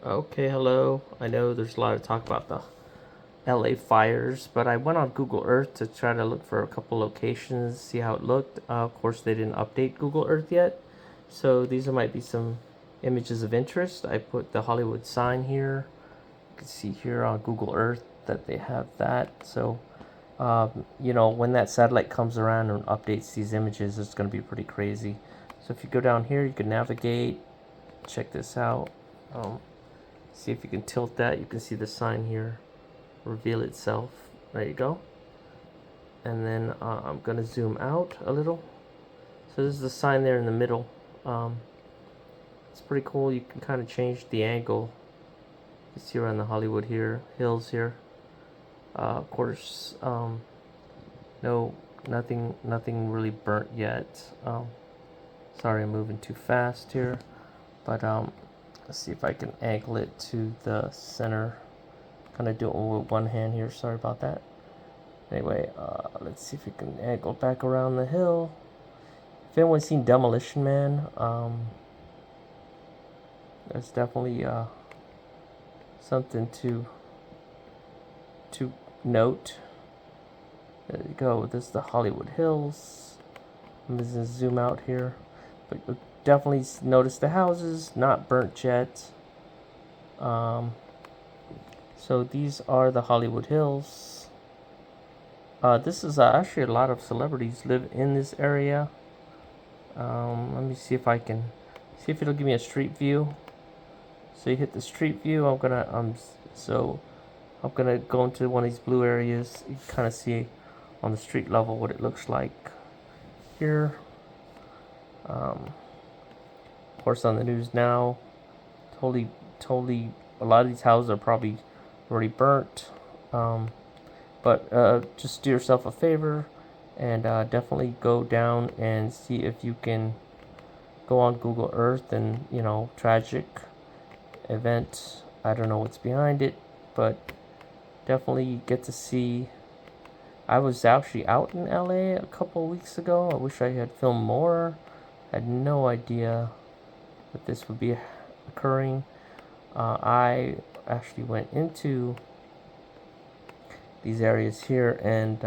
Okay, hello. I know there's a lot of talk about the LA fires, but I went on Google Earth to try to look for a couple locations, see how it looked. Of course, they didn't update Google Earth yet, so these might be some images of interest. I put the Hollywood sign here. You can see here on Google Earth that they have that. So, when that satellite comes around and updates these images, it's going to be pretty crazy. So if you go down here, you can navigate. Check this out. Um, See if you can tilt that. You can see the sign here reveal itself. There you go. And then I'm going to zoom out a little. So this is the sign there in the middle. It's pretty cool. You can kind of change the angle. You see around the Hollywood here, hills here. Of course, no, nothing really burnt yet. Sorry, I'm moving too fast here. But let's see if I can angle it to the center. Kind of do it with one hand here. Sorry about that. Anyway, let's see if we can angle back around the hill. If anyone's seen Demolition Man, there's definitely something to note. There you go. This is the Hollywood Hills. I'm just gonna zoom out here, but you'll definitely notice the houses not burnt yet. So these are the Hollywood Hills. This is actually a lot of celebrities live in this area. Let me see if I can see if it'll give me a street view. So you hit the street view. I'm gonna go into one of these blue areas. You can kind of see on the street level what it looks like here. Of course, on the news now, totally. A lot of these houses are probably already burnt. But just do yourself a favor and definitely go down and see if you can go on Google Earth and, tragic event. I don't know what's behind it, but definitely get to see. I was actually out in LA a couple weeks ago. I wish I had filmed more. I had no idea that this would be occurring. I actually went into these areas here and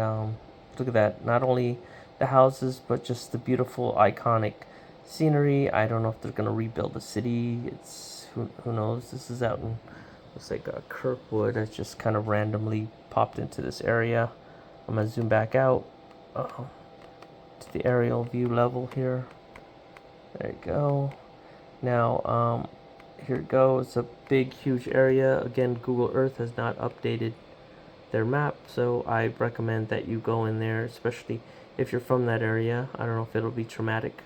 look at that. Not only the houses, but just the beautiful, iconic scenery. I don't know if they're gonna rebuild the city. It's who knows. This is out in looks like Kirkwood. I just kind of randomly popped into this area. I'm gonna zoom back out to the aerial view level here. There you go. Now here it goes. It's a big, huge area. Again, Google Earth has not updated their map, so I recommend that you go in there, especially if you're from that area. I don't know if it'll be traumatic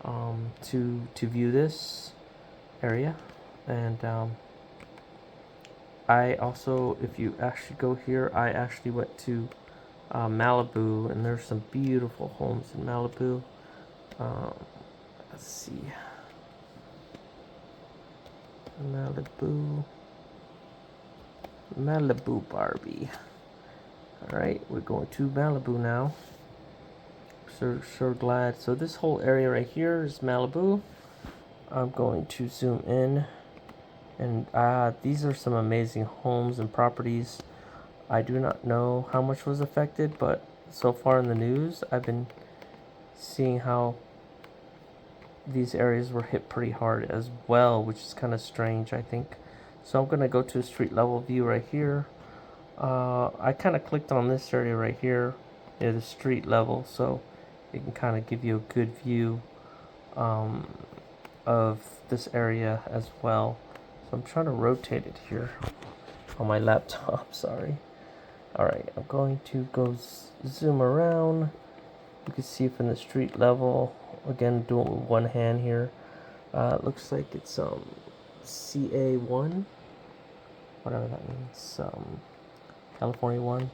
to view this area. And I also, if you actually go here, I actually went to Malibu, and there's some beautiful homes in Malibu. Let's see. Malibu Barbie. Alright, we're going to Malibu now. Sure glad. So this whole area right here is Malibu. I'm going to zoom in. And these are some amazing homes and properties. I do not know how much was affected, but so far in the news, I've been seeing how these areas were hit pretty hard as well, which is kind of strange, I think. So I'm going to go to a street level view right here. I kind of clicked on this area right here near the street level, so it can kind of give you a good view of this area as well. So I'm trying to rotate it here on my laptop, sorry. Alright, I'm going to go zoom around. You can see from the street level, again doing it with one hand here. It looks like it's CA1, whatever that means, California 1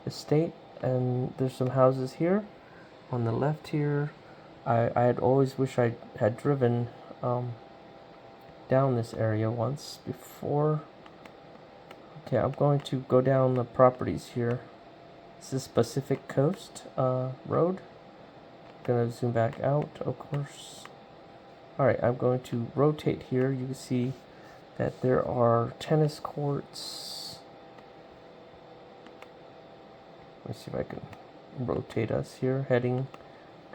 estate, and there's some houses here on the left here. I had always wished I had driven down this area once before. Okay, I'm going to go down the properties here. This is Pacific Coast Road. I'm gonna zoom back out, of course. Alright, I'm going to rotate here. You can see that there are tennis courts. Let me see if I can rotate us here. Heading.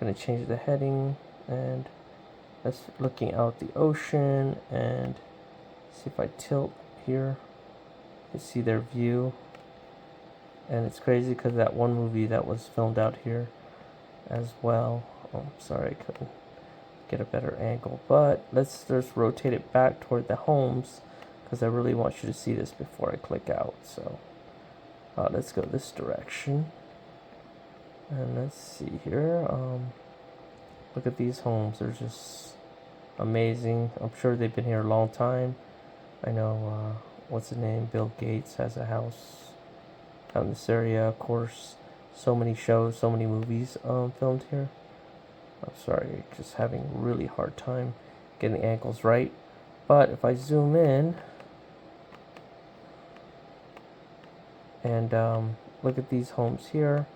Going to change the heading, and that's looking out the ocean. And see if I tilt here, you see their view. And it's crazy because that one movie that was filmed out here as well. Oh, sorry, I couldn't get a better angle, but let's just rotate it back toward the homes because I really want you to see this before I click out. So let's go this direction, and let's see here. Look at these homes. They're just amazing. I'm sure they've been here a long time. I know what's the name, Bill Gates has a house out in this area. Of course, so many shows, so many movies filmed here. I'm sorry, just having a really hard time getting the angles right. But if I zoom in and look at these homes here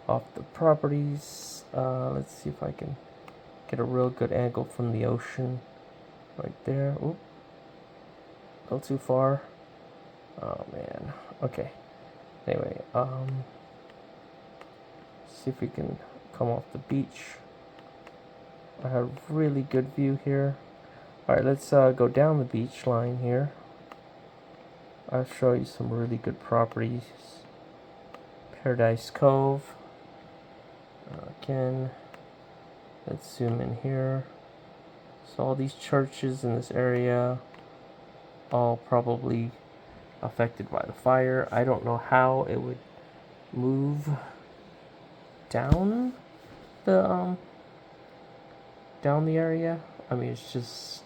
off the properties, let's see if I can get a real good angle from the ocean right there. Oop, a little too far. Oh man. Okay. Anyway, see if we can come off the beach. I have a really good view here. Alright, let's go down the beach line here. I'll show you some really good properties. Paradise Cove. Again, let's zoom in here. So all these churches in this area, all probably affected by the fire. I don't know how it would move down the area. I mean, it's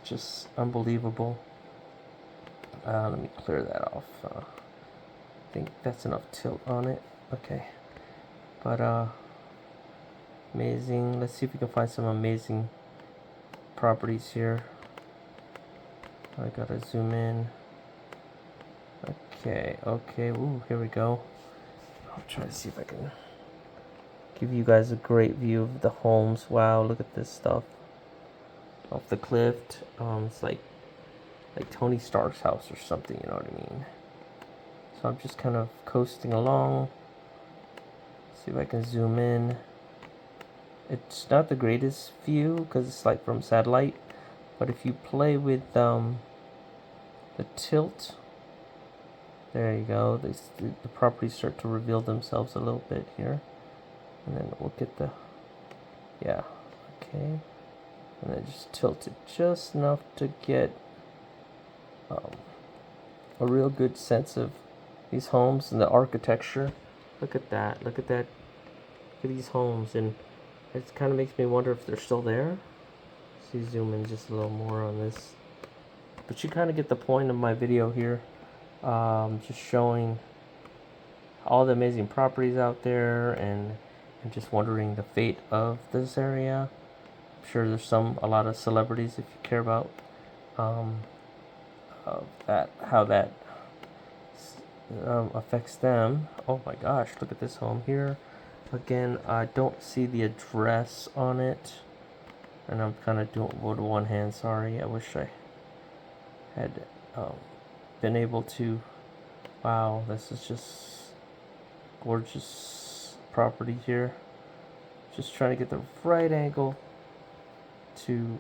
just unbelievable. Let me clear that off. I think that's enough tilt on it. Okay, but amazing. Let's see if we can find some amazing properties here. I gotta zoom in. Okay. Ooh, here we go. I'll try to see if I can give you guys a great view of the homes. Wow, look at this stuff off the cliff. It's like Tony Stark's house or something, you know what I mean? So I'm just kind of coasting along. See if I can zoom in. It's not the greatest view because it's like from satellite, but if you play with the tilt, there you go. The properties start to reveal themselves a little bit here, and then we'll get the, yeah, okay, and then just tilt it just enough to get a real good sense of these homes and the architecture. Look at that. Look at that. Look at these homes, and it kind of makes me wonder if they're still there. See, zoom in just a little more on this. But you kind of get the point of my video here. Just showing all the amazing properties out there, and just wondering the fate of this area. I'm sure there's a lot of celebrities if you care about how that affects them. Oh my gosh, look at this home here. Again, I don't see the address on it, and I'm kind of doing it with one hand. Sorry, I wish I had been able to. Wow, this is just gorgeous property here. Just trying to get the right angle to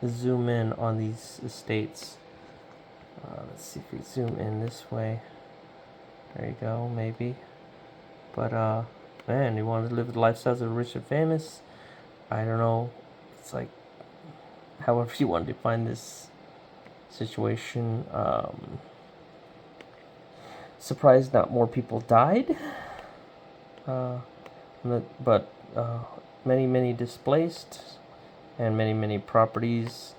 zoom in on these estates. Let's see if we zoom in this way. There you go, maybe. But man, you want to live the lifestyles of the rich and famous? I don't know. It's like, however you want to define this situation. Surprised not more people died. But many displaced, and many properties.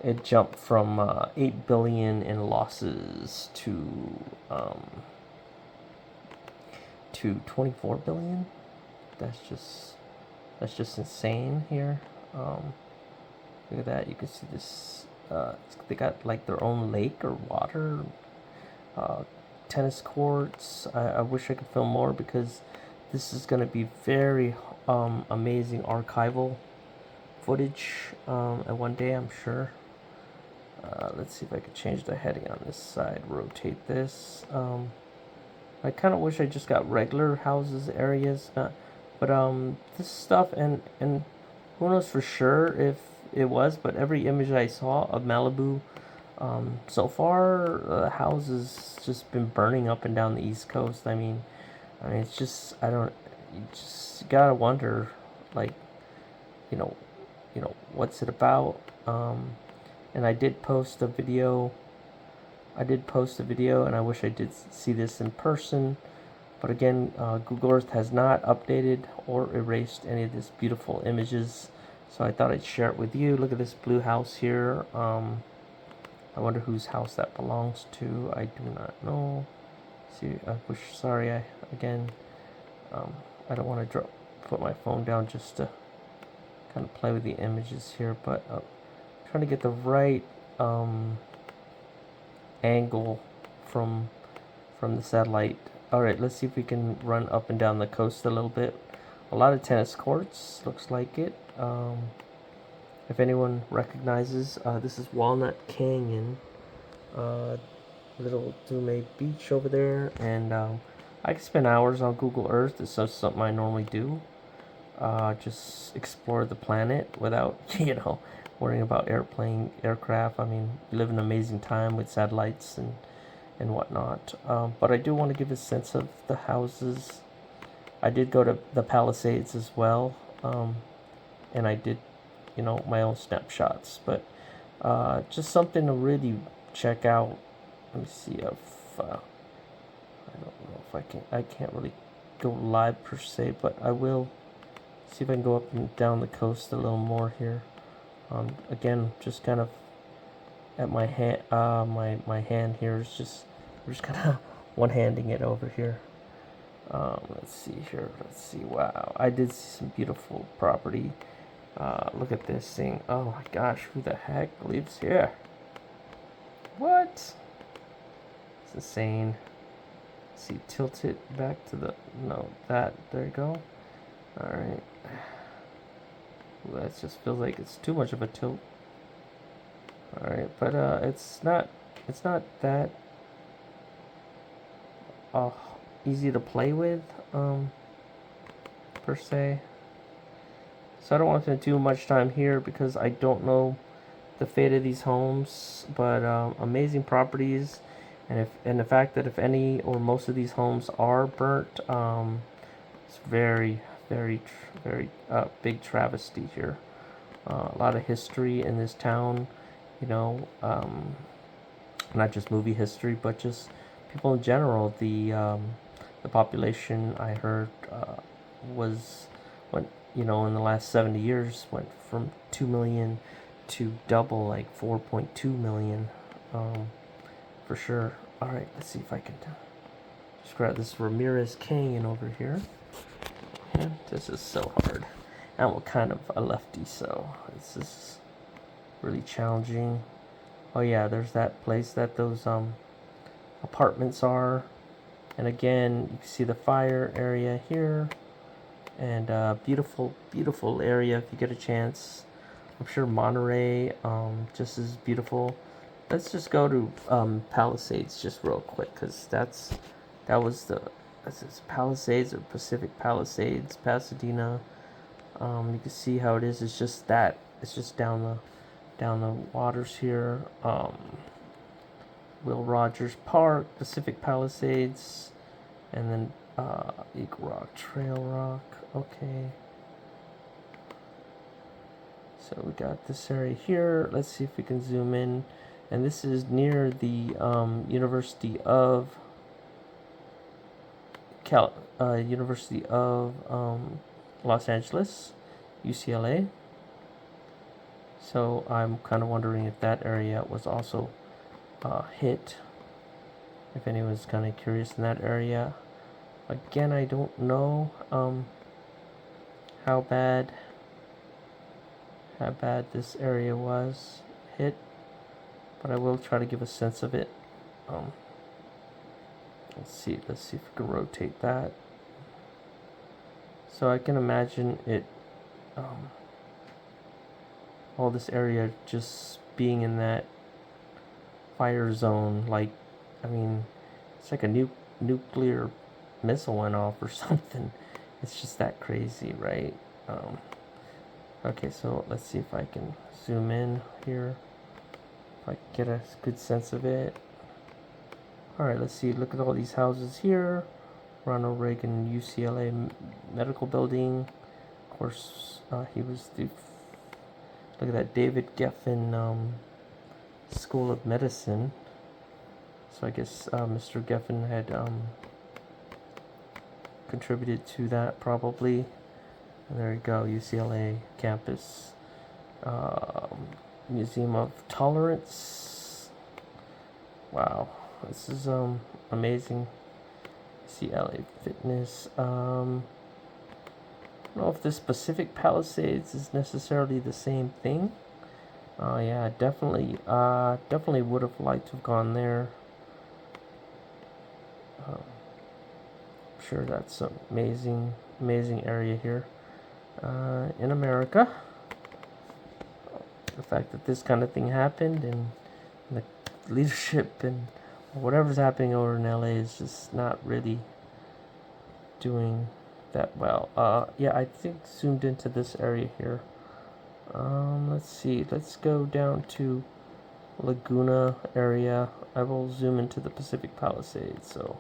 It jumped from 8 billion in losses to 24 billion. That's just insane here. Look at that. You can see this. They got like their own lake or water. Tennis courts. I wish I could film more because this is going to be very amazing archival footage at one day, I'm sure. let's see if I could change the heading on this side. Rotate this. I kind of wish I just got regular houses areas, but this stuff and who knows for sure if it was, but every image I saw of Malibu, so far the houses just been burning up and down the East Coast. I mean, it's just I don't. You just gotta wonder, like, you know, what's it about? And I did post a video. And I wish I did see this in person. But again, Google Earth has not updated or erased any of these beautiful images. So I thought I'd share it with you. Look at this blue house here. I wonder whose house that belongs to. I do not know. See, again, I don't want to put my phone down just to kind of play with the images here, but trying to get the right angle from the satellite. All right, let's see if we can run up and down the coast a little bit. A lot of tennis courts, looks like it. If anyone recognizes, this is Walnut Canyon, little Dume Beach over there, and I can spend hours on Google Earth. It's just something I normally do. Just explore the planet without, worrying about aircraft. I mean, we live in an amazing time with satellites and whatnot. But I do want to give a sense of the houses. I did go to the Palisades as well, and I did, my own snapshots. But just something to really check out. Let me see if I don't know if I can. I can't really go live per se, but I will see if I can go up and down the coast a little more here. Again, just kind of at my hand. My hand here is we're just kind of one-handing it over here. Let's see here. Let's see. Wow, I did see some beautiful property. Look at this thing. Oh my gosh, who the heck lives here? What? It's insane. Let's see, tilt it back to the there you go. All right. Ooh, that just feels like it's too much of a tilt. All right, but it's not that easy to play with per se. So I don't want to spend too much time here because I don't know the fate of these homes, but amazing properties, and the fact that if any or most of these homes are burnt, it's very big travesty here. A lot of history in this town, not just movie history, but just people in general. The population I heard went in the last 70 years went from 2 million to double, like 4.2 million, for sure. All right, let's see if I can just grab this Ramirez Canyon over here. Yeah, this is so hard. I'm kind of a lefty, so this is really challenging. Oh yeah, there's that place that those apartments are, and again you can see the fire area here, and beautiful area if you get a chance. I'm sure Monterey just as beautiful. Let's just go to Palisades just real quick, because that's Palisades or Pacific Palisades, Pasadena. You can see how it is. It's just down the waters here. Will Rogers Park, Pacific Palisades, and then Eagle Rock, Trail Rock. Okay. So we got this area here. Let's see if we can zoom in. And this is near the University of Los Angeles, UCLA. So I'm kind of wondering if that area was also hit. If anyone's kind of curious in that area. Again, I don't know how bad this area was hit, but I will try to give a sense of it. Let's see if we can rotate that. So I can imagine it, all this area just being in that fire zone. Like, I mean, it's like a nuclear missile went off or something. It's just that crazy, right? Okay, so let's see if I can zoom in here. If I can get a good sense of it. Alright, let's see. Look at all these houses here. Ronald Reagan UCLA Medical Building. Of course, he was the... Look at that, David Geffen School of Medicine. So I guess Mr. Geffen had contributed to that, probably. And there you go, UCLA campus. Museum of Tolerance. Wow, this is amazing. CALi Fitness. I don't know if this Pacific Palisades is necessarily the same thing. Yeah, definitely would have liked to have gone there. I'm sure that's an amazing area here in America. The fact that this kind of thing happened and the leadership and whatever's happening over in LA is just not really doing that well. Yeah, I think zoomed into this area here. Let's see. Let's go down to Laguna area. I will zoom into the Pacific Palisades. So,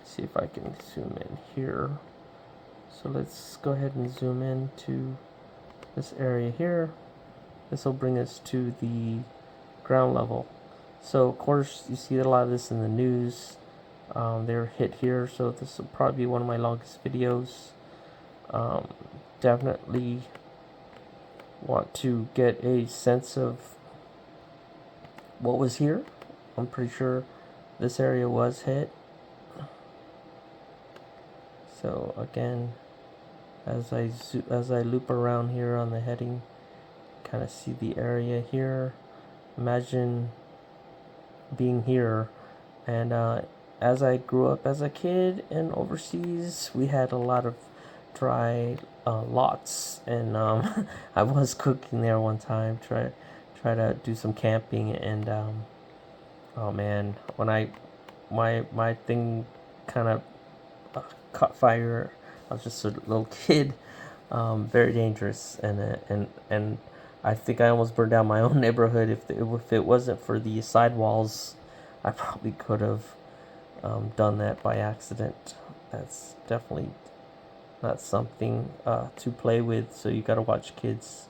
see if I can zoom in here. So let's go ahead and zoom in to this area here. This will bring us to the ground level. So of course you see a lot of this in the news. They're hit here, so this will probably be one of my longest videos. Definitely want to get a sense of what was here. I'm pretty sure this area was hit. So again, as I loop around here on the heading, kind of see the area here. Imagine being here, and as I grew up as a kid and overseas, we had a lot of dry lots, and I was cooking there one time, try to do some camping, and oh man, when my thing kind of caught fire. I was just a little kid, very dangerous, and I think I almost burned down my own neighborhood. If it wasn't for the sidewalls, I probably could have done that by accident. That's definitely not something to play with. So you got to watch kids,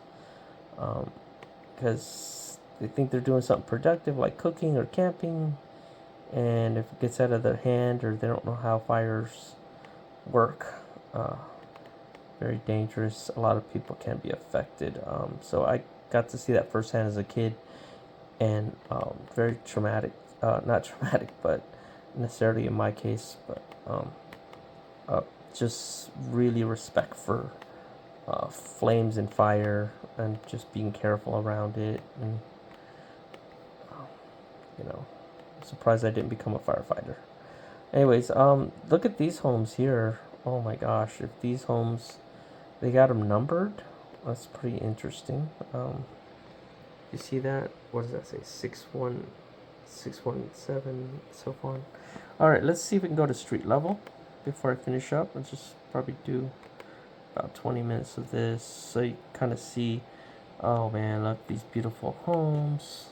because they think they're doing something productive like cooking or camping, and if it gets out of their hand or they don't know how fires work, very dangerous. A lot of people can be affected. So I got to see that firsthand as a kid, and very traumatic. Not traumatic, but necessarily in my case, but just really respect for flames and fire, and just being careful around it. And I'm surprised I didn't become a firefighter. Anyways, look at these homes here. Oh my gosh, if these homes, they got them numbered. That's pretty interesting. You see that? What does that say? 617, so on. All right, let's see if we can go to street level before I finish up. I'll just probably do about 20 minutes of this, so you kind of see. Oh man, look, these beautiful homes.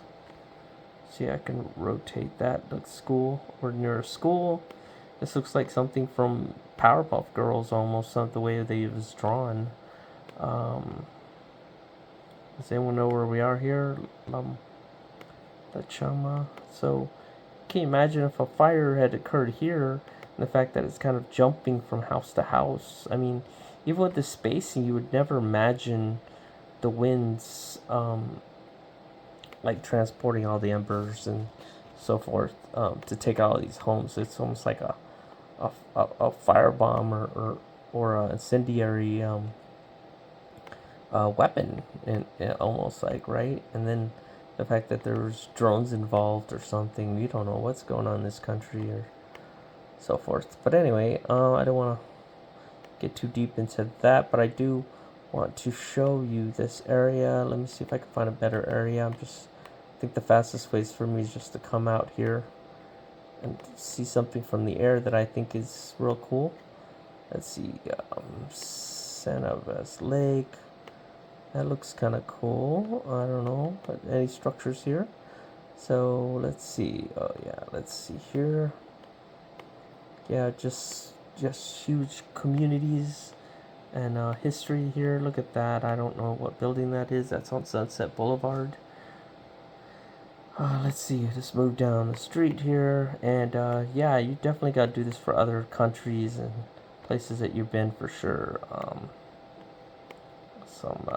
See, I can rotate that. Looks school. We're near a school. This looks like something from Powerpuff Girls, almost, the way they was drawn. Does anyone know where we are here? La Chama. So, can you imagine if a fire had occurred here, and the fact that it's kind of jumping from house to house? I mean, even with the spacing, you would never imagine the winds, like transporting all the embers and so forth, to take out all these homes. It's almost like a firebomb or an incendiary weapon, and almost like, right? And then the fact that there's drones involved or something, we don't know what's going on in this country or so forth. But anyway, I don't want to get too deep into that, but I do want to show you this area. Let me see if I can find a better area. I'm just think the fastest ways for me is just to come out here and see something from the air that I think is real cool. Let's see, Santa Vest Lake. That looks kind of cool. I don't know, but any structures here? So let's see. Oh yeah, let's see here. Yeah, just huge communities and history here. Look at that. I don't know what building that is. That's on Sunset Boulevard. Let's see. Just move down the street here, and yeah, you definitely got to do this for other countries and places that you've been for sure. Some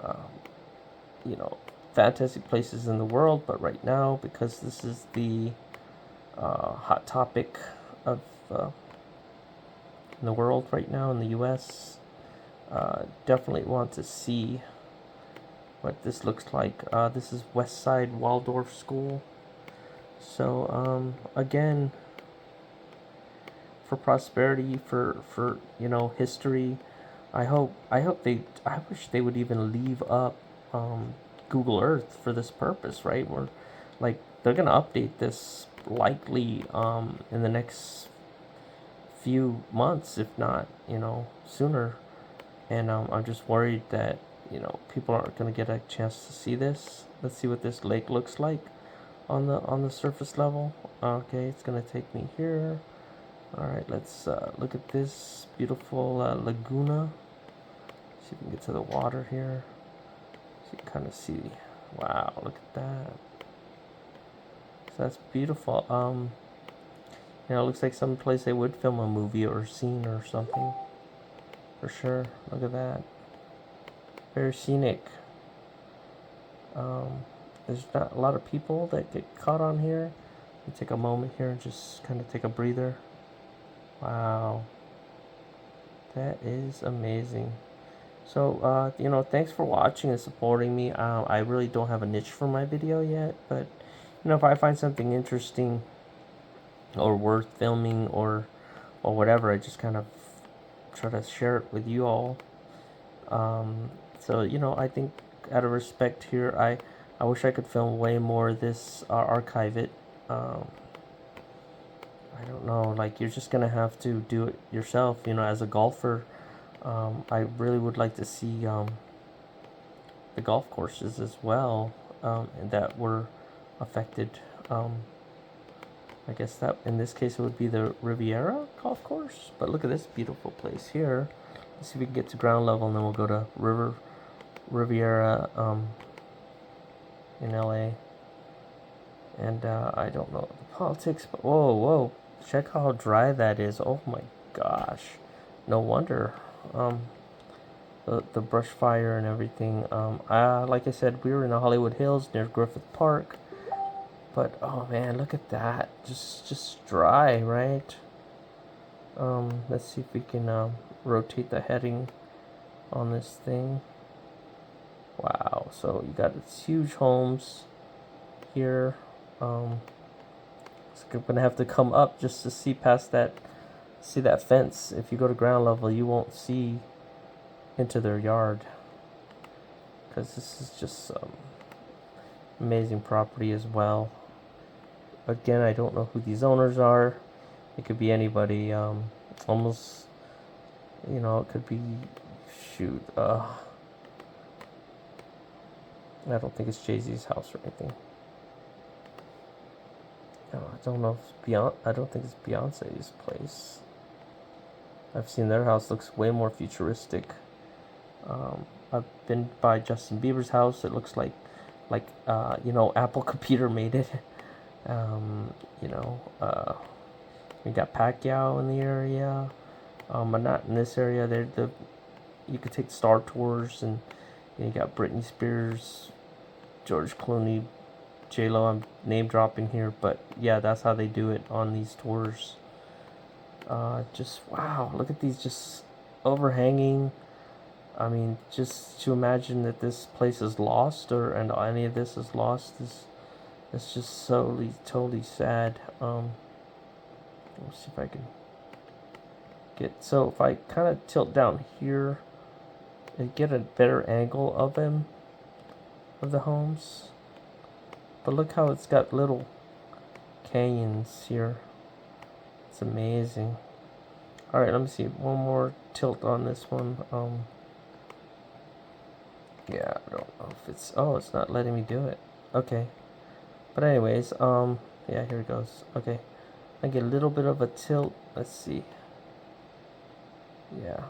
you know, fantastic places in the world, but right now, because this is the hot topic of in the world right now in the U.S., definitely want to see what this looks like. This is West Side Waldorf School. So again, for prosperity, for you know, history, I wish they would even leave up Google Earth for this purpose, right? Where like they're gonna update this likely in the next few months, if not, you know, sooner. And I'm just worried that, you know, people aren't gonna get a chance to see this. Let's see what this lake looks like on the surface level. Okay, it's gonna take me here. All right, let's look at this beautiful laguna. See if we can get to the water here. So you can kind of see. Wow, look at that. So that's beautiful. You know, it looks like some place they would film a movie or scene or something. For sure. Look at that. Very scenic. There's not a lot of people that get caught on here. You take a moment here and just kind of take a breather. Wow. That is amazing. So, you know, thanks for watching and supporting me. I really don't have a niche for my video yet, but, you know, if I find something interesting or worth filming or whatever, I just kind of try to share it with you all. So, you know, I think out of respect here, I wish I could film way more of this, archive it. I don't know, like, you're just gonna have to do it yourself, you know, as a golfer. I really would like to see the golf courses as well that were affected. I guess that in this case it would be the Riviera golf course. But look at this beautiful place here. Let's see if we can get to ground level, and then we'll go to Riviera in LA. And I don't know the politics, but whoa, check how dry that is. Oh my gosh, no wonder. The brush fire and everything. Like I said, we were in the Hollywood Hills near Griffith Park, but oh man, look at that, just dry, right? Let's see if we can rotate the heading on this thing. Wow, so you got these huge homes here. I'm gonna have to come up just to see past that, see that fence. If you go to ground level, you won't see into their yard, because this is just amazing property as well. Again, I don't know who these owners are. It could be anybody. Almost, you know, it could be, shoot, I don't think it's Jay-Z's house or anything. No, I don't know if it's Beyonce. I don't think it's Beyonce's place. I've seen their house, looks way more futuristic. I've been by Justin Bieber's house. It looks like you know, Apple Computer made it. You know, we got Pacquiao in the area, but not in this area. You could take Star Tours, and you got Britney Spears, George Clooney, J-Lo. I'm name dropping here, but yeah, that's how they do it on these tours. Just wow, look at these, just overhanging. I mean, just to imagine that this place is lost, and any of this is lost, it's just totally sad. Let's see if I can get, so if I kind of tilt down here and get a better angle of them, of the homes. But look how it's got little canyons here. It's amazing. Alright, let me see. One more tilt on this one. Yeah, I don't know if it's... Oh, it's not letting me do it. Okay. But anyways, yeah, here it goes. Okay. I get a little bit of a tilt. Let's see. Yeah.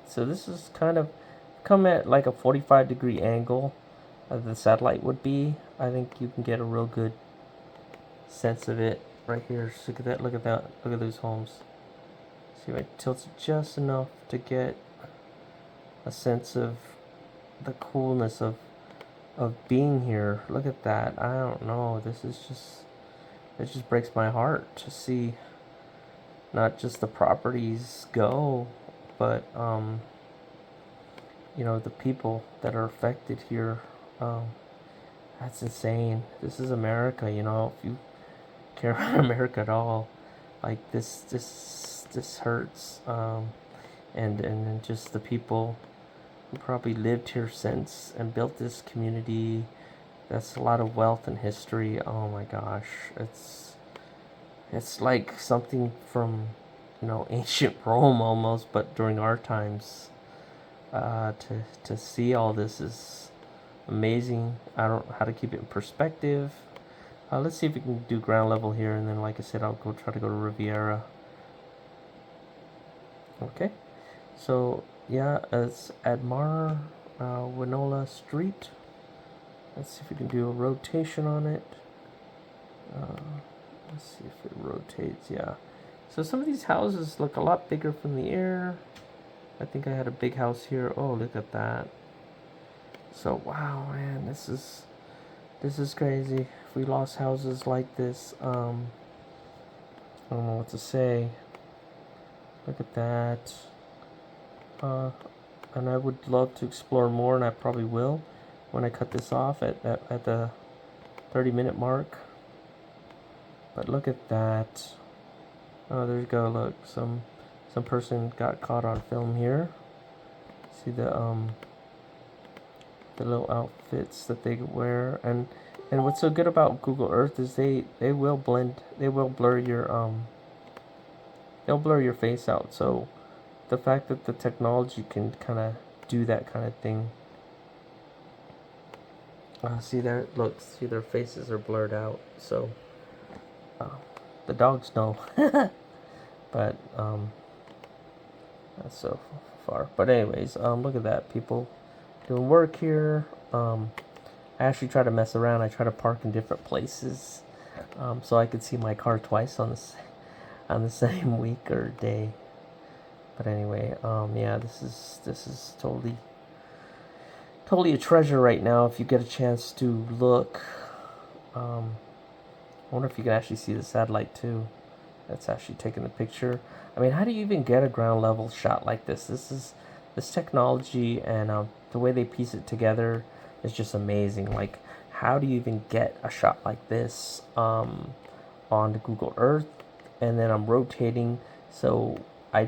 So this is kind of come at like a 45-degree angle as the satellite would be. I think you can get a real good sense of it right here. So look at that, look at that, look at those homes. See if I tilt it just enough to get a sense of the coolness of being here. Look at that. I don't know. This is just, it just breaks my heart to see not just the properties go, but you know, the people that are affected here. That's insane. This is America, you know. If you care about America at all, like this hurts. And just the people who probably lived here since and built this community. That's a lot of wealth and history. Oh my gosh, it's like something from, you know, ancient Rome almost, but during our times. To see all this is amazing. I don't know how to keep it in perspective. Let's see if we can do ground level here, and then, like I said, I'll go try to go to Riviera. Okay, so yeah, it's Admar Winola Street. Let's see if we can do a rotation on it. Let's see if it rotates. Yeah. So some of these houses look a lot bigger from the air. I think I had a big house here. Oh, look at that. So wow, man, this is crazy. If we lost houses like this, I don't know what to say. Look at that. And I would love to explore more, and I probably will when I cut this off at the 30-minute mark. But look at that. Oh, there you go. Look, some person got caught on film here. See the little outfits that they wear, and what's so good about Google Earth is they will blur your they'll blur your face out. So the fact that the technology can kind of do that kind of thing. See there, look, see their faces are blurred out. So the dogs know, but that's so far. But anyways, look at that, people doing work here. I actually try to mess around. I try to park in different places, so I could see my car twice on the same week or day. But anyway, yeah, this is totally a treasure right now. If you get a chance to look, I wonder if you can actually see the satellite too. That's actually taking the picture. I mean, how do you even get a ground level shot like this? This technology and the way they piece it together is just amazing. Like, how do you even get a shot like this on the Google Earth? And then I'm rotating, so I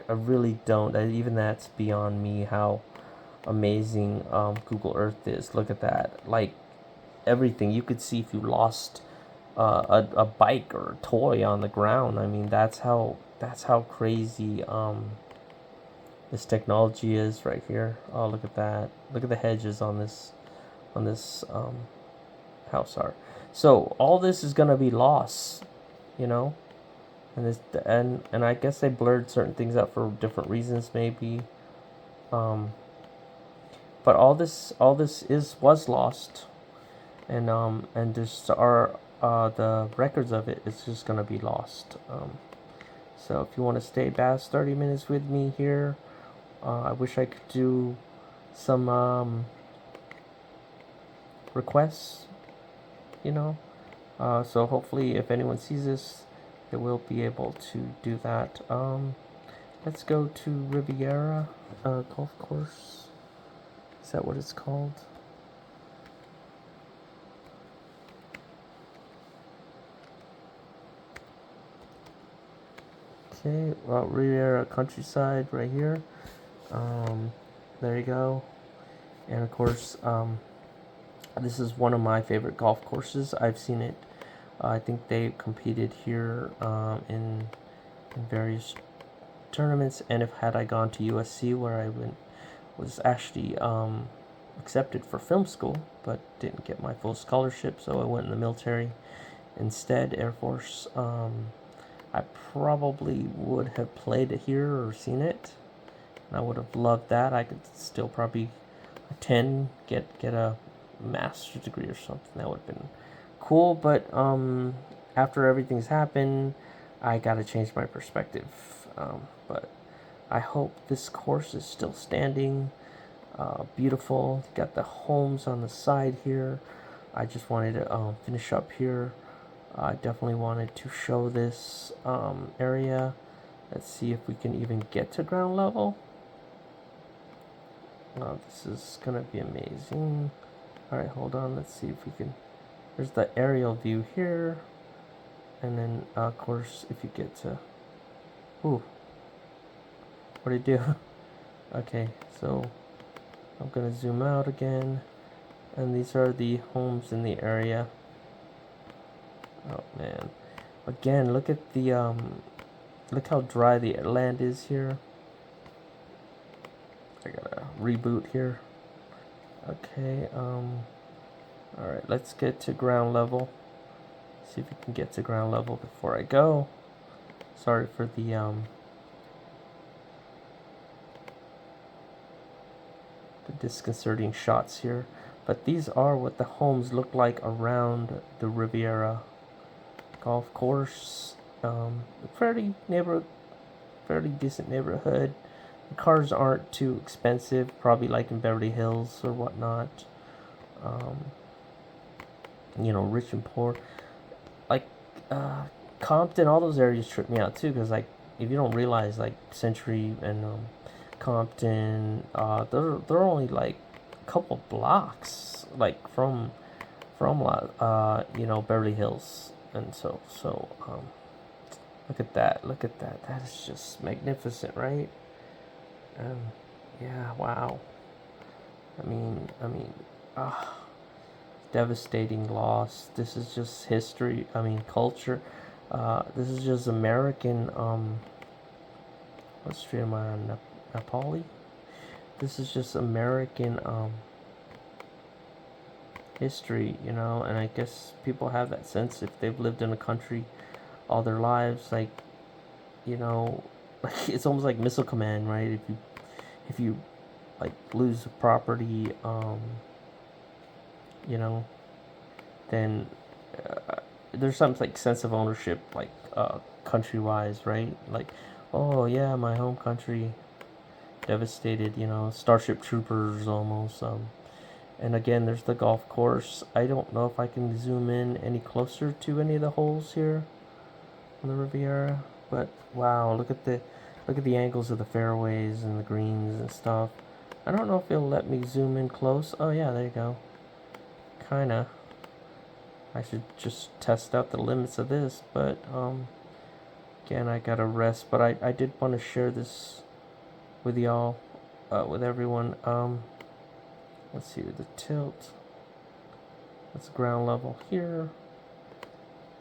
really don't. Even that's beyond me how amazing Google Earth is. Look at that. Like, everything you could see if you lost a bike or a toy on the ground. I mean, that's how crazy this technology is right here. Oh, look at that. Look at the hedges on this house art. So all this is gonna be lost, you know. And I guess they blurred certain things out for different reasons, maybe. But all this was lost, and just the records of it is just gonna be lost. So if you want to stay past 30 minutes with me here, I wish I could do some requests, you know. So hopefully, if anyone sees this, they will be able to do that. Let's go to Riviera Golf Course. Is that what it's called? Okay, well, Riviera Countryside right here. There you go. And of course, This is one of my favorite golf courses. I've seen it. I think they competed here in various tournaments, and if had I gone to USC, where I was actually accepted for film school, but didn't get my full scholarship, so I went in the military instead, Air Force. I probably would have played it here or seen it, and I would have loved that. I could still probably attend, get a master's degree or something. That would have been cool, but after everything's happened, I gotta change my perspective. But I hope this course is still standing. Beautiful. Got the homes on the side here. I just wanted to finish up here. I definitely wanted to show this area. Let's see if we can even get to ground level. This is gonna be amazing. Alright, hold on. Let's see if we can. There's the aerial view here. And then, of course, if you get to. Ooh. What do you do? Okay, so I'm gonna zoom out again. And these are the homes in the area. Oh man. Again, look at the look how dry the land is here. I gotta reboot here. Okay, alright, let's get to ground level. See if we can get to ground level before I go. Sorry for the disconcerting shots here. But these are what the homes look like around the Riviera golf course. Fairly decent neighborhood. The cars aren't too expensive, probably like in Beverly Hills or whatnot. You know, rich and poor. Like Compton, all those areas trip me out too, because like if you don't realize, like Century and Compton, they're only like a couple blocks like from you know, Beverly Hills, and so look at that, that is just magnificent, right? Yeah, wow. I mean, devastating loss. This is just history. I mean, culture. This is just American. What street am I on? Nepali. This is just American history, you know. And I guess people have that sense if they've lived in a country all their lives, like, you know, like it's almost like Missile Command, right? If you like lose property, you know, then there's some like sense of ownership, like country wise, right? Like, oh yeah, my home country devastated, you know, Starship Troopers almost. And again, there's the golf course. I don't know if I can zoom in any closer to any of the holes here on the Riviera, but wow, look at the angles of the fairways and the greens and stuff. I don't know if it'll let me zoom in close. Oh yeah, there you go. Kinda. I should just test out the limits of this, but again, I gotta rest. But I did want to share this with y'all, with everyone. Let's see the tilt. That's ground level here.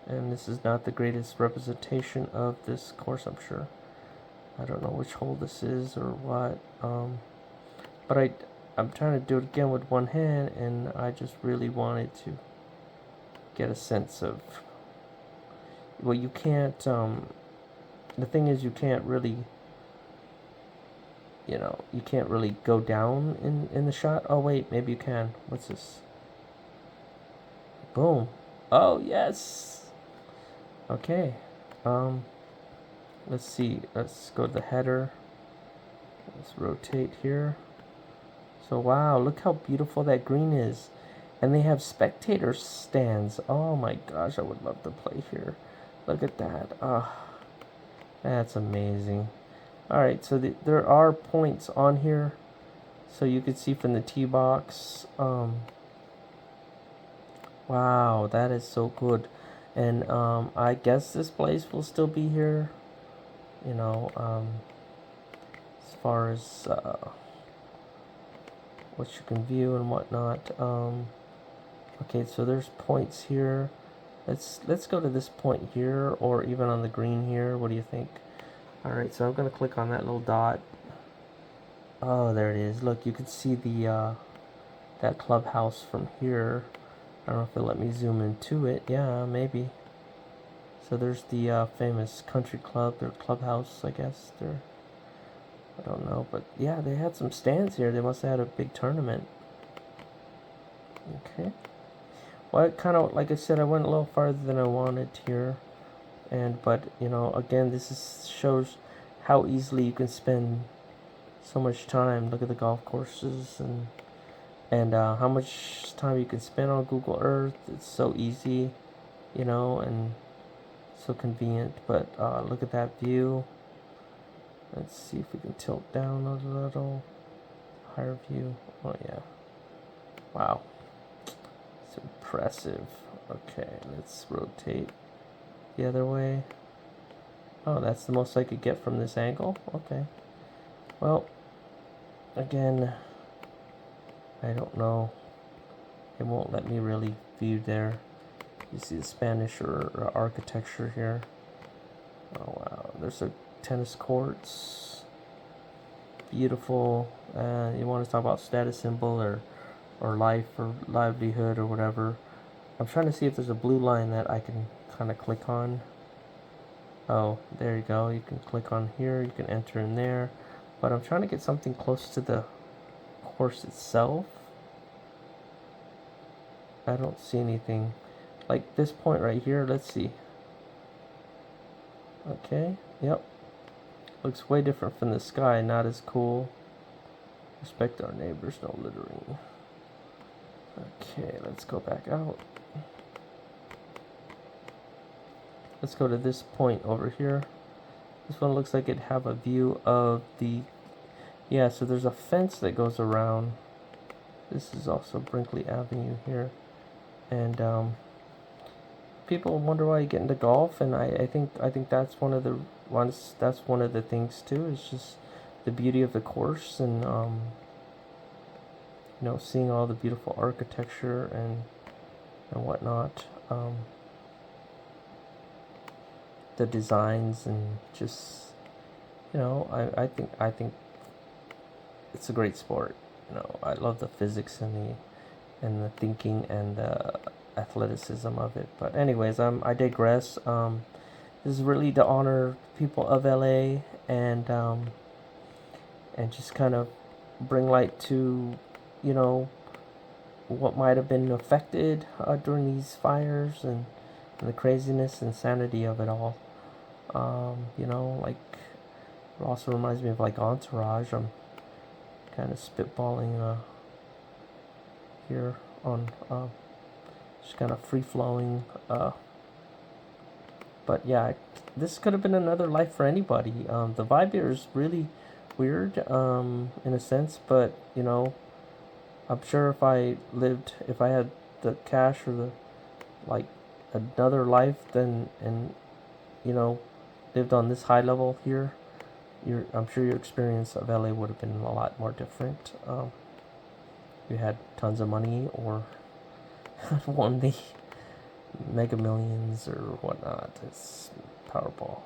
And this is not the greatest representation of this course, I'm sure. I don't know which hole this is or what. But I'm trying to do it again with one hand, and I just really wanted to get a sense of. Well, you can't. The thing is, you can't really. You know, you can't really go down in the shot. Oh wait, maybe you can. What's this? Boom. Oh yes. Okay. Let's see. Let's go to the header. Let's rotate here. So wow, look how beautiful that green is. And they have spectator stands. Oh my gosh, I would love to play here. Look at that. That's amazing. Alright, so there are points on here. So you can see from the tee box. Wow, that is so good. And I guess this place will still be here. You know, as far as what you can view and whatnot. Okay, so there's points here. Let's go to this point here, or even on the green here. What do you think? All right, so I'm gonna click on that little dot. Oh, there it is. Look, you can see the that clubhouse from here. I don't know if it'll let me zoom into it. Yeah, maybe. So there's the famous country club, their clubhouse, I guess. I don't know, but yeah, they had some stands here. They must have had a big tournament. Okay. Well, kind of, like I said, I went a little farther than I wanted here. But, you know, again, shows how easily you can spend so much time. Look at the golf courses and how much time you can spend on Google Earth. It's so easy, you know, and so convenient. But look at that view. Let's see if we can tilt down a little. Higher view. Oh yeah. Wow. It's impressive. Okay, let's rotate the other way. Oh, that's the most I could get from this angle? Okay. Well, again, I don't know. It won't let me really view there. You see the Spanish or architecture here. Oh wow, there's a tennis courts. Beautiful. You want to talk about status symbol or life or livelihood or whatever. I'm trying to see if there's a blue line that I can kind of click on. Oh, there you go. You can click on here. You can enter in there. But I'm trying to get something close to the course itself. I don't see anything. Like this point right here. Let's see. Okay. Yep. Looks way different from the sky. Not as cool. Respect our neighbors. No littering. Okay. Let's go back out. Let's go to this point over here. This one looks like it'd have a view of the... Yeah, so there's a fence that goes around. This is also Brinkley Avenue here. And people wonder why you get into golf, and I think that's one of the things too. It's just the beauty of the course, and you know, seeing all the beautiful architecture and whatnot. The designs and just, you know, I think it's a great sport. You know, I love the physics and the thinking and the athleticism of it. But anyways, I digress. This is really to honor people of LA and just kind of bring light to, you know, what might have been affected during these fires and the craziness and sanity of it all. You know, like, it also reminds me of like Entourage. I'm kind of spitballing here on just kind of free flowing. But yeah, this could have been another life for anybody. The vibe here is really weird in a sense, but you know, I'm sure if I had the cash or the like another life, then and you know, lived on this high level here, I'm sure your experience of LA would have been a lot more different. You had tons of money or won the Mega Millions or whatnot. It's Powerball.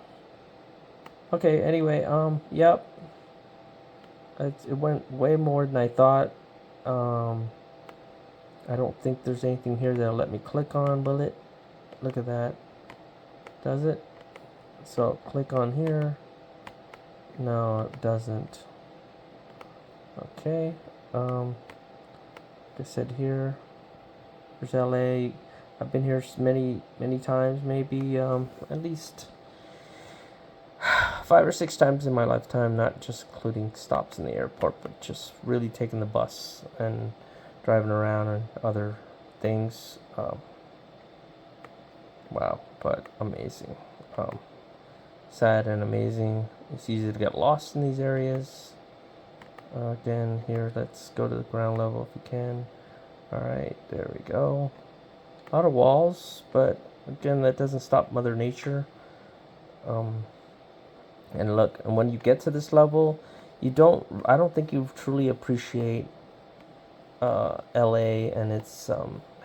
Okay. Anyway, yep. It went way more than I thought. I don't think there's anything here that'll let me click on, will it? Look at that. Does it? So click on here. No, it doesn't. Okay. Like I said, here. There's LA. I've been here many times, maybe at least 5 or 6 times in my lifetime, not just including stops in the airport, but just really taking the bus and driving around and other things. Wow, but amazing. Sad and amazing. It's easy to get lost in these areas. Again, here, let's go to the ground level if we can. Alright, there we go. A lot of walls, but again, that doesn't stop Mother Nature. And look, and when you get to this level, I don't think you truly appreciate LA and its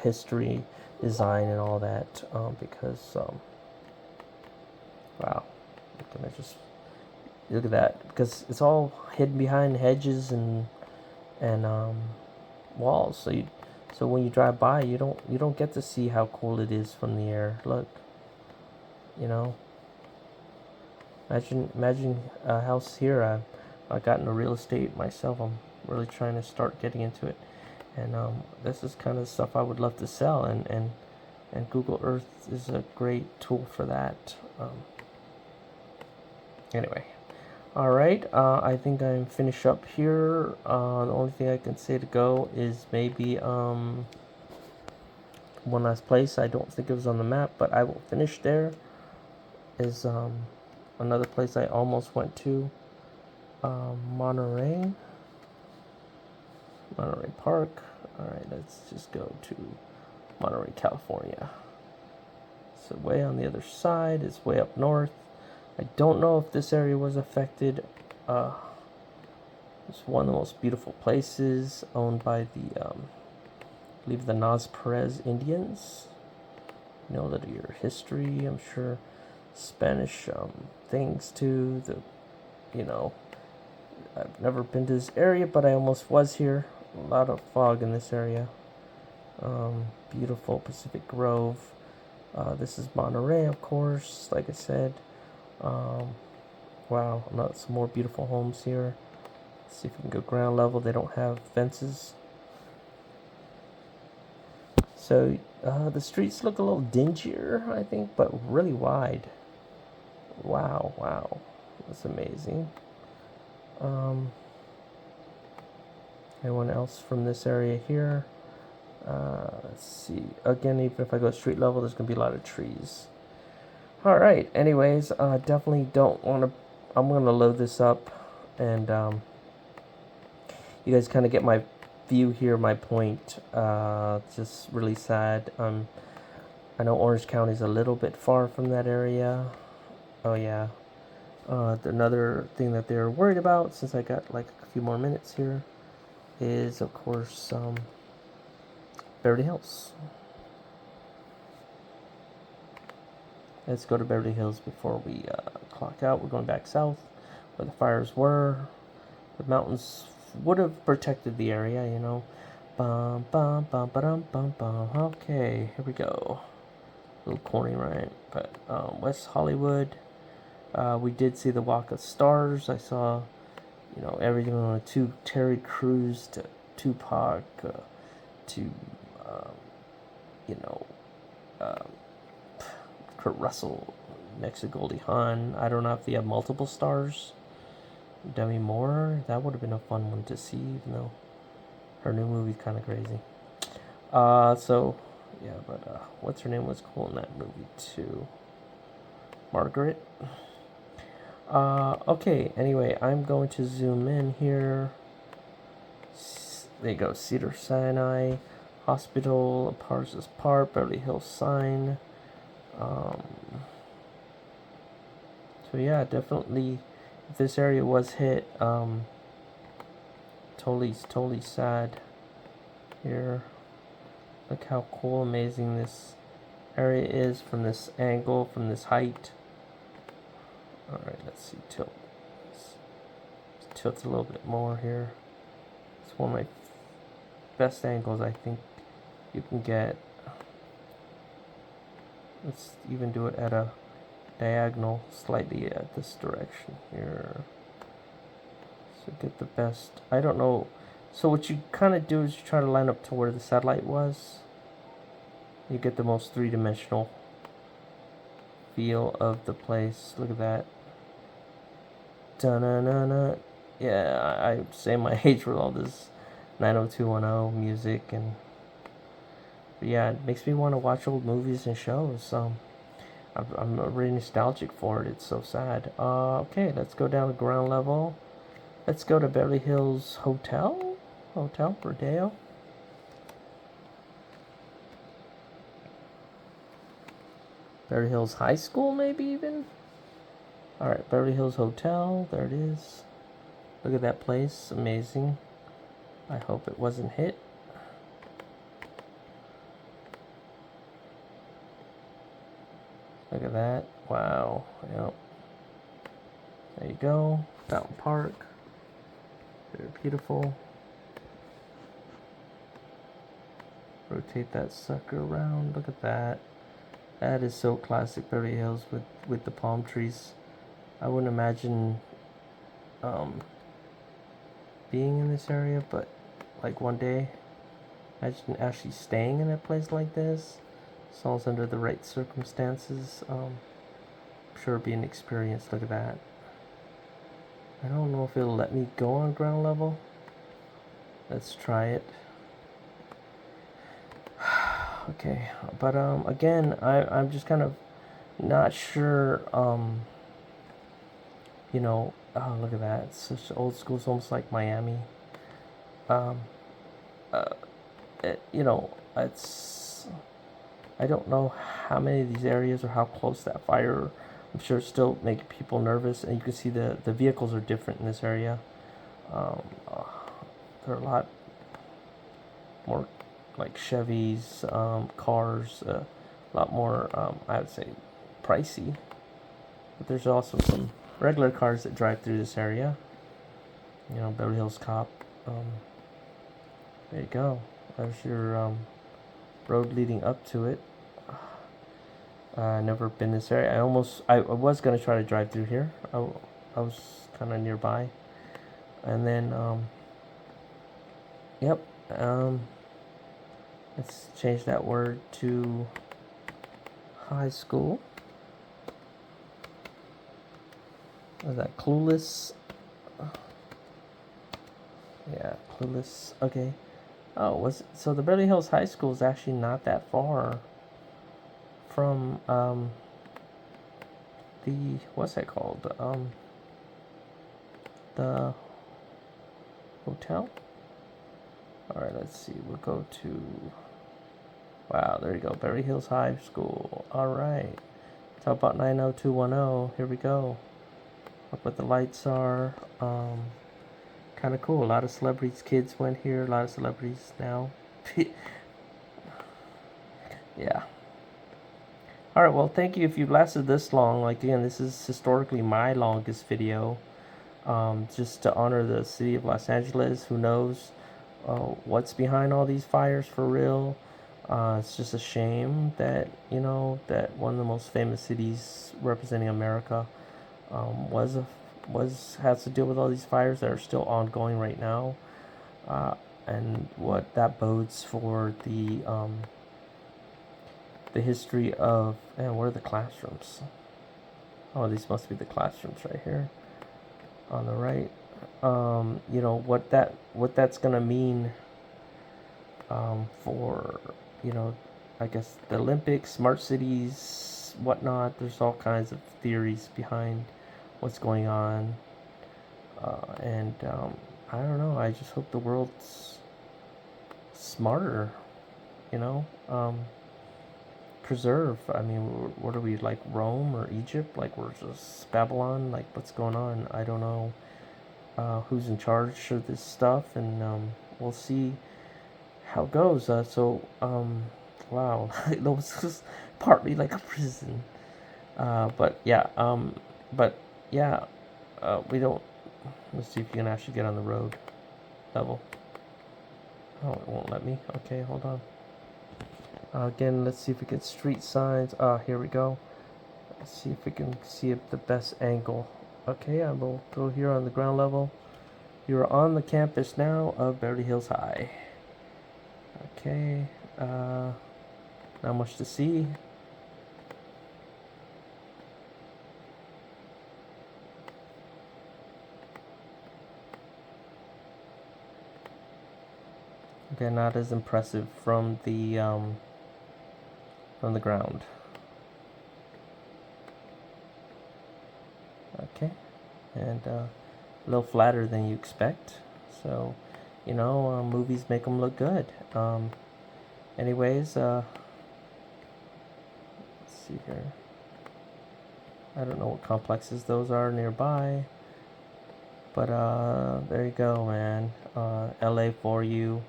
history, design, and all that. Because wow, can I just look at that? Because it's all hidden behind hedges and walls. So when you drive by, you don't get to see how cool it is from the air. Look, you know. Imagine a house here. I got into real estate myself. I'm really trying to start getting into it, and this is kind of stuff I would love to sell, and Google Earth is a great tool for that. Anyway, all right. I think I'm finished up here. The only thing I can say to go is maybe one last place. I don't think it was on the map, but I will finish there. Is another place I almost went to. Monterey Park. All right, let's just go to Monterey, California. So way on the other side. It's way up north. I don't know if this area was affected. It's one of the most beautiful places, owned by the, I believe, the Naz Perez Indians. You know that your history, I'm sure, Spanish things too. I've never been to this area, but I almost was here. A lot of fog in this area. Beautiful Pacific Grove. This is Monterey, of course, like I said. Wow, some more beautiful homes here. Let's see if we can go ground level. They don't have fences. So the streets look a little dingier, I think, but really wide. Wow. That's amazing. Anyone else from this area here? Let's see. Again, even if I go street level, there's going to be a lot of trees. All right. Anyways, definitely don't want to... I'm going to load this up, and you guys kind of get my view here, my point. Just really sad. I know Orange County is a little bit far from that area. Oh, yeah. Another thing that they're worried about, since I got like a few more minutes here, is of course Beverly Hills. Let's go to Beverly Hills before we clock out. We're going back south where the fires were. The mountains would have protected the area, you know. Bum, bum, bum, ba-dum, bum, bum. Okay, here we go. A little corny, right? But West Hollywood. We did see the Walk of Stars. I saw, everything on Terry Crews to Tupac to, Kurt Russell next to Goldie Hawn. I don't know if they have multiple stars. Demi Moore, that would have been a fun one to see, even though her new movie's kind of crazy. What's her name was cool in that movie too. Margaret. Okay, anyway, I'm going to zoom in here. There you go, Cedar Sinai Hospital, Parsons Park, Beverly Hills sign. So yeah, definitely, if this area was hit, totally sad here. Look how cool, amazing this area is from this angle, from this height. Alright, let's see, tilt. Let's tilt a little bit more here. It's one of my best angles I think you can get. Let's even do it at a diagonal, slightly at this direction here. So get the best. I don't know. So what you kind of do is you try to line up to where the satellite was. You get the most three-dimensional feel of the place. Look at that. Da-na-na-na. Yeah, I'm saying my age with all this 90210 music, and yeah, it makes me want to watch old movies and shows. I'm really nostalgic for it. It's so sad. Okay, let's go down to ground level. Let's go to Beverly Hills Hotel Rodeo. Beverly Hills High School, maybe even. All right, Beverly Hills Hotel. There it is. Look at that place. Amazing. I hope it wasn't hit. Look at that. Wow. Yep. There you go. Fountain Park. Very beautiful. Rotate that sucker around. Look at that. That is so classic Beverly Hills with the palm trees. I wouldn't imagine being in this area, but like one day, imagine actually staying in a place like this. As long as under the right circumstances, I'm sure it'd be an experience. Look at that. I don't know if it'll let me go on ground level. Let's try it. Okay, but again, I'm just kind of not sure. You know, oh, look at that. It's such old school. It's almost like Miami. Um, you know, it's. I don't know how many of these areas or how close that fire. I'm sure it's still making people nervous, and you can see the vehicles are different in this area. Um, they're a lot more like Chevys, cars, a lot more, I would say, pricey. But there's also some regular cars that drive through this area. You know, Beverly Hills Cop. There you go. There's your road leading up to it. Never been this area. I was gonna try to drive through here. I was kind of nearby, and then yep. Let's change that word to high school. Was that clueless? Yeah, clueless. Okay. Oh, so the Beverly Hills High School is actually not that far from the what's that called? The hotel. All right, let's see. We'll go to. Wow, there you go. Beverly Hills High School. All right. Talk about 90210. Here we go. Look what the lights are. Kind of cool. A lot of celebrities' kids went here. A lot of celebrities now. Yeah. All right. Well, thank you if you've lasted this long. Like again, this is historically my longest video. Just to honor the city of Los Angeles. Who knows what's behind all these fires for real? It's just a shame that that one of the most famous cities representing America has to deal with all these fires that are still ongoing right now, and what that bodes for the history of. And where are the classrooms? Oh, these must be the classrooms right here on the right. You know what that's gonna mean for I guess the Olympics, smart cities, whatnot. There's all kinds of theories behind what's going on, and I don't know. I just hope the world's smarter. You know, preserve. I mean, what are we, like Rome or Egypt? Like we're just Babylon? Like what's going on? I don't know. Who's in charge of this stuff, and we'll see how it goes. Wow, it was just partly like a prison. But yeah, we don't. Let's see if you can actually get on the road level. Oh, it won't let me. Okay, hold on. Again, let's see if we get street signs. Here we go. Let's see if we can see the best angle. Okay, I will go here on the ground level. You're on the campus now of Beverly Hills High. Okay, not much to see. Again, not as impressive from the ground. Okay, and a little flatter than you expect. So, movies make them look good. Anyways, let's see here. I don't know what complexes those are nearby. But there you go, man. LA for you.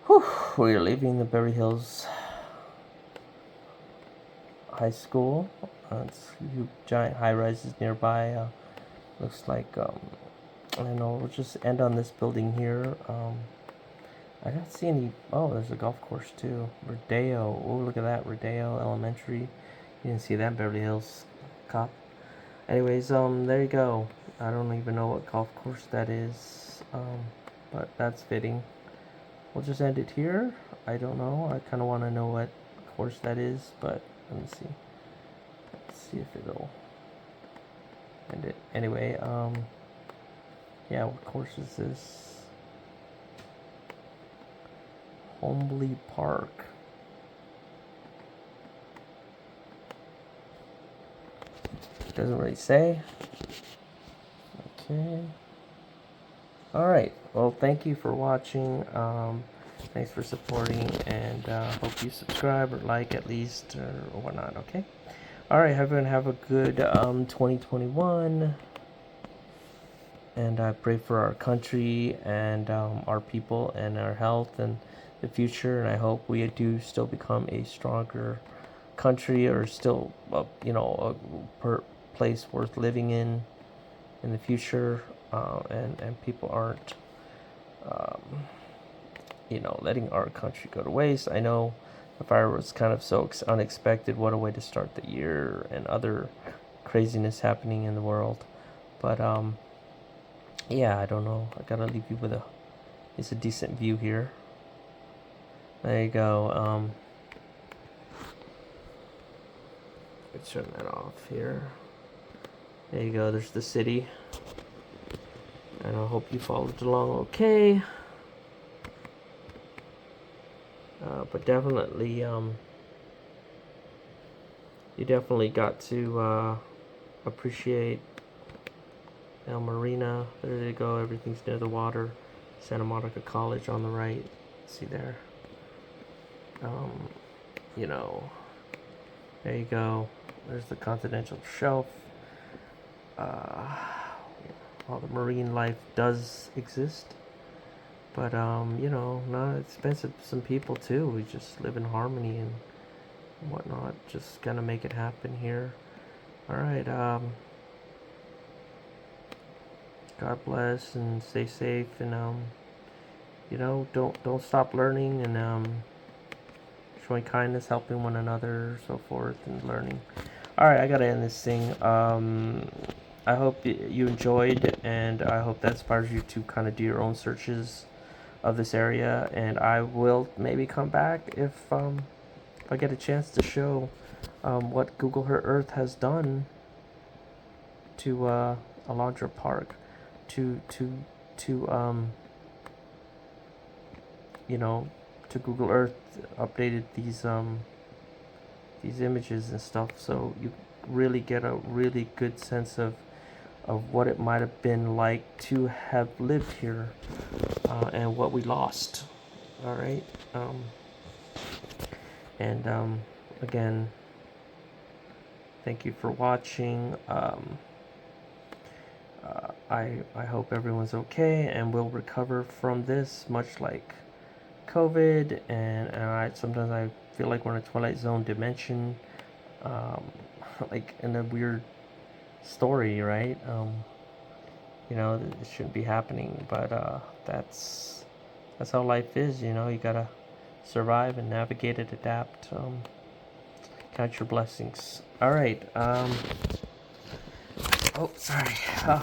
Whew, we're leaving the Beverly Hills high school. It's huge, giant high rises nearby. Looks like I don't know. We'll just end on this building here. I don't see any. Oh, there's a golf course too. Rodeo. Oh, look at that. Rodeo Elementary. You didn't see that in Beverly Hills Cop. Anyways, there you go. I don't even know what golf course that is. But that's fitting. We'll just end it here. I don't know. I kind of want to know what course that is, but let me see. Let's see if it'll end it. Anyway, yeah, what course is this? Hombley Park. Doesn't really say. Okay. Alright. Well, thank you for watching. Thanks for supporting, and hope you subscribe or like at least or whatnot. Okay. Alright, everyone have a good 2021. And I pray for our country and our people and our health and the future. And I hope we do still become a stronger country, or still, a place worth living in the future. And people aren't, letting our country go to waste. I know the fire was kind of so unexpected. What a way to start the year, and other craziness happening in the world. But, yeah, I don't know. I gotta leave you with it's a decent view here. There you go. Let's turn that off here. There you go. There's the city. And I hope you followed along okay. But definitely, you definitely got to appreciate El Marina. There you go. Everything's near the water. Santa Monica College on the right. See there. There you go. There's the continental shelf. All the marine life does exist, but not expensive. Some people too. We just live in harmony and whatnot. Just gonna make it happen here. All right. God bless and stay safe, and don't stop learning, and showing kindness, helping one another, so forth, and learning. All right, I gotta end this thing. I hope you enjoyed, and I hope that inspires you to kind of do your own searches of this area. And I will maybe come back if I get a chance to show what Google Earth has done to Alondra Park, to Google Earth updated these images and stuff, so you really get a really good sense of what it might have been like to have lived here, and what we lost. All right. Again, thank you for watching. I hope everyone's okay and will recover from this, much like COVID. And sometimes I feel like we're in a Twilight Zone dimension, like in a weird story, right? It shouldn't be happening, but that's how life is. You gotta survive and navigate it, adapt. Count your blessings. All right. Oh, sorry.